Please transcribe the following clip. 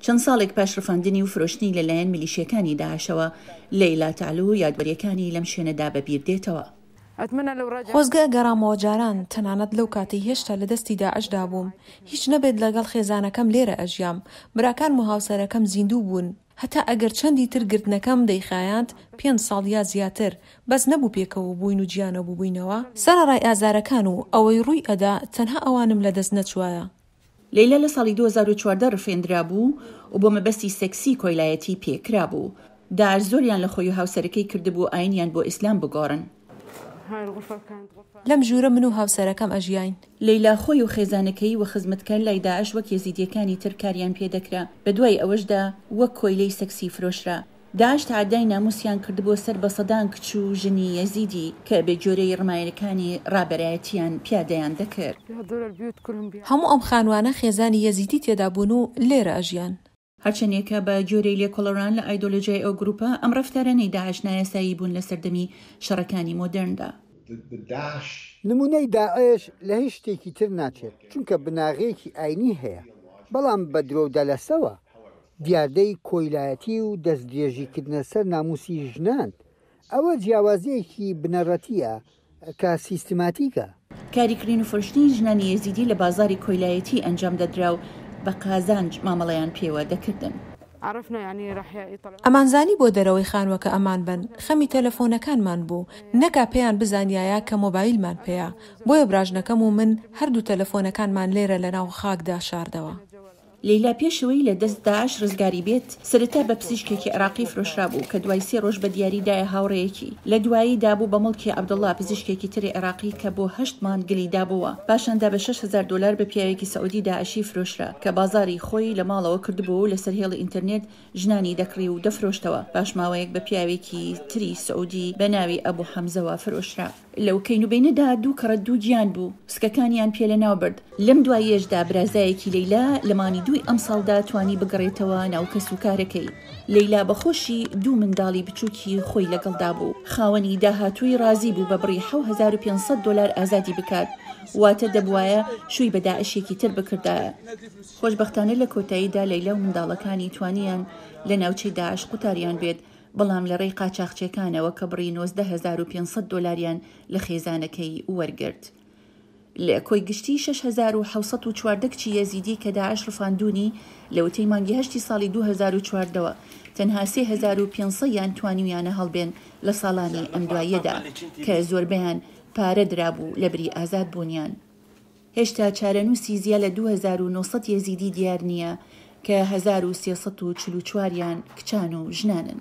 چەند ساڵێک پاش ڕفاندنی و فرۆشتنی لەلایەن میلیشیەکانی داعشەوە لەیلا تاالو یادوەریەکانی لەم شوێنەدا بەبیر دێتەوە. خۆزگە گەڕامەوە جاران تەنانەت لەو کاتی هێشتا لە دەستی داعشدا بووم، هیچ نەبێت لەگەڵ خێزانەکەم لێرە ئەژیام، براکان و هاوسەرەکەم زیندوو بوون، هەتا ئەگەر چەندی تر گرتنەکەم دەیخایاند 5 ساڵ یا زیاتر، بەس نەبوو پێکەوە بووین و گیانەبوو بووینەوە سەرەڕای ئازارەکان و ئەوەی ڕووی ئەدا تەنها ئەوانم لە دەست نەچوایە. لەیلا لە ساڵی 2014 ڕفێندرا بوو و بۆ مەبەستی سێکسی کۆیلایەتی پێکرا بوو. داعش زۆریان لە خۆی و هاوسەرەکەی کردبوو ئاینیان بۆ ئیسلام بگۆڕن. لەم ژوورە من و هاوسەرەکەم ئەژیاین. لەیلا خۆی و خێزانەکەی و خزمەتکار لای داعش وەک ئێزیدیەکانی تر کاریان پێدەکرا، بە دوای ئەوەشدا وەک کۆیلەی سەکسی فرۆشرا. داعش تەعەدای ناموسیان کردبووە سەر بە سەدان کچ و ژنی ئێزیدی کە بە جۆرەی ڕمایەکانی ڕابەرایەتیان پیادەیان دەکرد. هەموو ئەم خانوانە خێزانی ئێزیدی تێدا بوون و لێرە ئەژیان. هەرچەندێکە بە جۆرەی لێکۆڵەڕان لە ئایدۆلۆژیای ئەو گروپە ئەم ڕەفتارانەی داعش نایاسایی بوون لە سەردەمی شەڕەکانی مۆدرندا. نمونەی داعش لە هیچ شتێکی تر ناچێت چونکە بناغەیەکی ئاینی هەیە، بەڵام بە درۆدەلەسەوە دیاردەی کۆیلایەتی و دەستدرێژیکردنە سەر ناموسی ژنان، ئەوە جیاوازیەکی بنەڕەتیە کە سیستماتیکە. کاریکردین و فرۆشتنی ژنانی ئێزیدی لە بازاری کۆیلایەتی ئەنجام دەدرا و بە قازانج مامەڵەیان پێوە دەکردن. ئەمانزانی بۆ دەرەوەی خانووەکە ئەمان بن، خەمی تەلەفۆنەکانمان بوو، نەکا پێیان بزانیایە کە مۆبایلمان پێیە، بۆیە براژنەکەم و من هەردوو تەلەفۆنەکانمان لێرە لەناو خاکدا شاردەوە. لەیلا پێشەوەی لە دەست داعش ڕزگاری بێت سەرەتا بە پزیشکێکی عێراقی فرۆشرا بوو کە دوای 3 ڕۆژ بە دیاریدایە هاوڕێیەکی، لە دوایی دابوو بە مڵکی عەبدوڵڵا پزیشکێکی تری عێراقی کە بۆ 8 مانگ گلی دابووە، پاشاندا بە 6,000 دلار بە پیاوێکی سەعودی داعشی فرۆشرا کە بازاری خۆی لە ماڵەوە کردبوو و لەسەر هێڵی ئینتەرنێت ژنانی دەکڕی و دەفرۆشتەوە، پاش ماوەیەک بە پیاوێکی تری سەعودی بە ناوی ئەبوو حەمزەوە فرۆشرا. لەو کەینوبینەدا دوو کەڕەت دوو گیان بوو، سکەکانیان پێ لە ناو برد. لەم دوایەشدا برازایەکی لەیلا لەمانی دوی ئەم ساڵدا توانی بگەڕێتەوە ناو کەسوکارەکەی. لەیلا بەخۆشی دوو منداڵی بچووکی خۆی لەگەڵدا بوو، خاوەنی داهاتووی رازی بوو بە بڕی 7,500 دلار ئازادی بکات، واتە دەبوایە شووی بە داعشێکی تر بکردایە. خۆشبەختانە لە کۆتاییدا لەیلا و منداڵەکانی توانیان لە ناوچەی داعش قوتاریان بێت، بەڵام لە ڕێی قاچاقچیەکانەوە کە بڕی 19,500 دلاریان لە خێزانەکەی وەرگرت. لە کۆی گشتی 6,714 کچی ئێزیدی کە داعش ڕفاندوونی لە وتەی مانگی 8 ساڵی 2014ەوە تەنها 3,500 یان توانیویانە هەڵبێن لە ساڵانی ئەم دوایەدا کە زۆربیان پارە درابوو لە بری ئازاد بوونیان. هێشتا چارەنووسی زیاد لە 2,900 ئێزیدی دیار نییە کە 1,344 یان کچان و ژنانن.